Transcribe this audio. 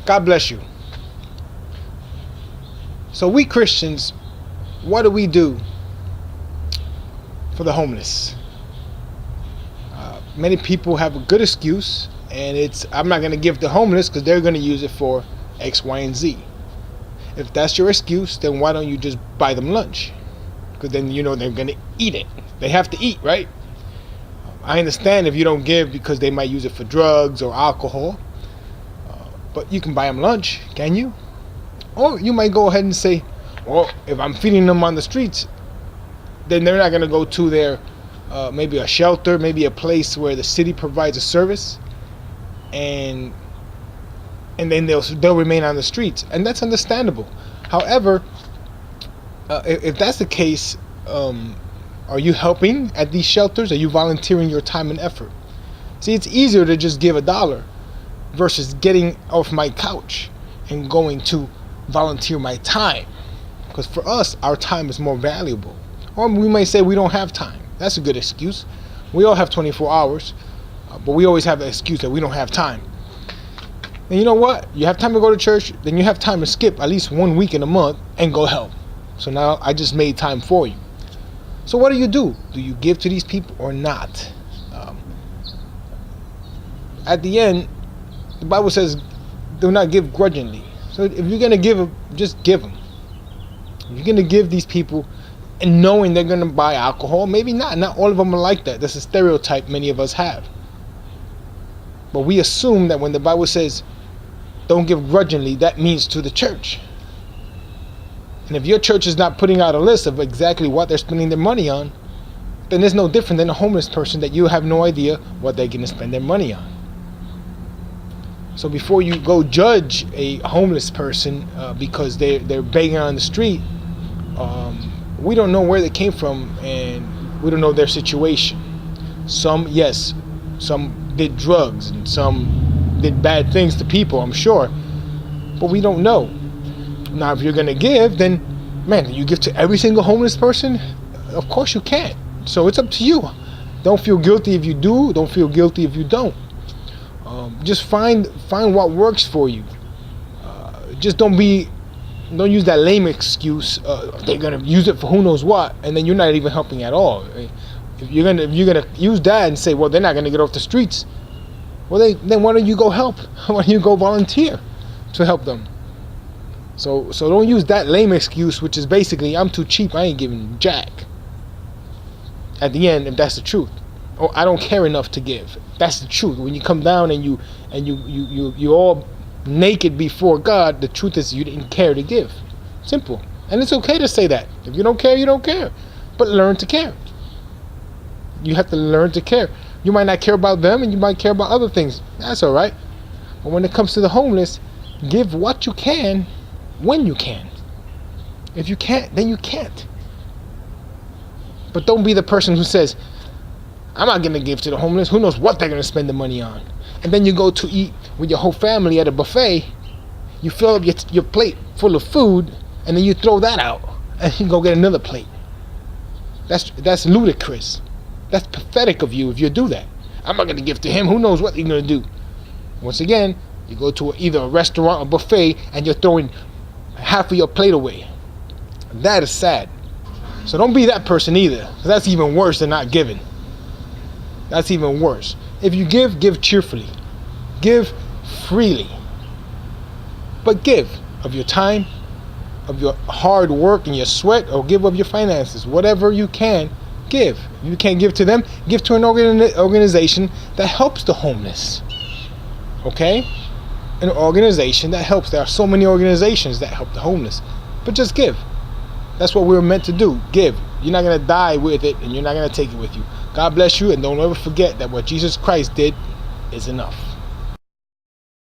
God bless you. So we Christians, what do we do for the homeless? Many people have a good excuse, and it's, I'm not going to give the homeless because they're going to use it for X, Y, and Z. If that's your excuse, then why don't you just buy them lunch? Because then you know they're going to eat it. They have to eat, right? I understand if you don't give because they might use it for drugs or alcohol, but you can buy them lunch, can you? Or you might go ahead and say, well, if I'm feeding them on the streets, then they're not going to go to their maybe a shelter, maybe a place where the city provides a service, and then they'll remain on the streets, and that's understandable. However, if that's the case, are you helping at these shelters? Are you volunteering your time and effort? See, it's easier to just give $1 versus getting off my couch and going to volunteer my time, because for us, our time is more valuable. Or we might say we don't have time. That's a good excuse. We all have 24 hours, but we always have the excuse that we don't have time. And you know what? You have time to go to church, then you have time to skip at least 1 week in a month and go help. So now I just made time for you. So what do? Do you give to these people or not? At the end, the Bible says, do not give grudgingly. So if you're going to give, just give them. If you're going to give these people and knowing they're going to buy alcohol, maybe not. Not all of them are like that. That's a stereotype many of us have. But we assume that when the Bible says, don't give grudgingly, that means to the church. And if your church is not putting out a list of exactly what they're spending their money on, then it's no different than a homeless person that you have no idea what they're going to spend their money on. So before you go judge a homeless person because they're begging on the street, we don't know where they came from, and we don't know their situation. Some did drugs, and some did bad things to people, I'm sure, but we don't know. Now, if you're going to give, then, man, you give to every single homeless person? Of course you can't. So it's up to you. Don't feel guilty if you do. Don't feel guilty if you don't. Just find what works for you. Just don't use that lame excuse. They're going to use it for who knows what, and then you're not even helping at all. If you're gonna use that and say, well, they're not going to get off the streets, well, then why don't you go help? Why don't you go volunteer to help them? So don't use that lame excuse, which is basically, I'm too cheap, I ain't giving jack. At the end, if that's the truth, or I don't care enough to give. That's the truth. When you come down and you're all naked before God, the truth is you didn't care to give. Simple. And it's okay to say that. If you don't care, you don't care. But learn to care. You have to learn to care. You might not care about them, and you might care about other things. That's all right. But when it comes to the homeless, give what you can when you can. If you can't, then you can't. But don't be the person who says, I'm not going to give to the homeless. Who knows what they're going to spend the money on? And then you go to eat with your whole family at a buffet. You fill up your plate full of food, and then you throw that out, and you go get another plate. That's ludicrous. That's pathetic of you if you do that. I'm not going to give to him. Who knows what you're going to do? Once again, you go to either a restaurant or buffet, and you're throwing half of your plate away. That is sad. So don't be that person either, because that's even worse than not giving. That's even worse. If you give cheerfully. Give freely. But give of your time, of your hard work and your sweat, or give of your finances. Whatever you can, give. If you can't give to them, give to an organization that helps the homeless. Okay? An organization that helps. There are so many organizations that help the homeless. But just give. That's what we're meant to do. Give. You're not going to die with it, and you're not going to take it with you. God bless you, and don't ever forget that what Jesus Christ did is enough.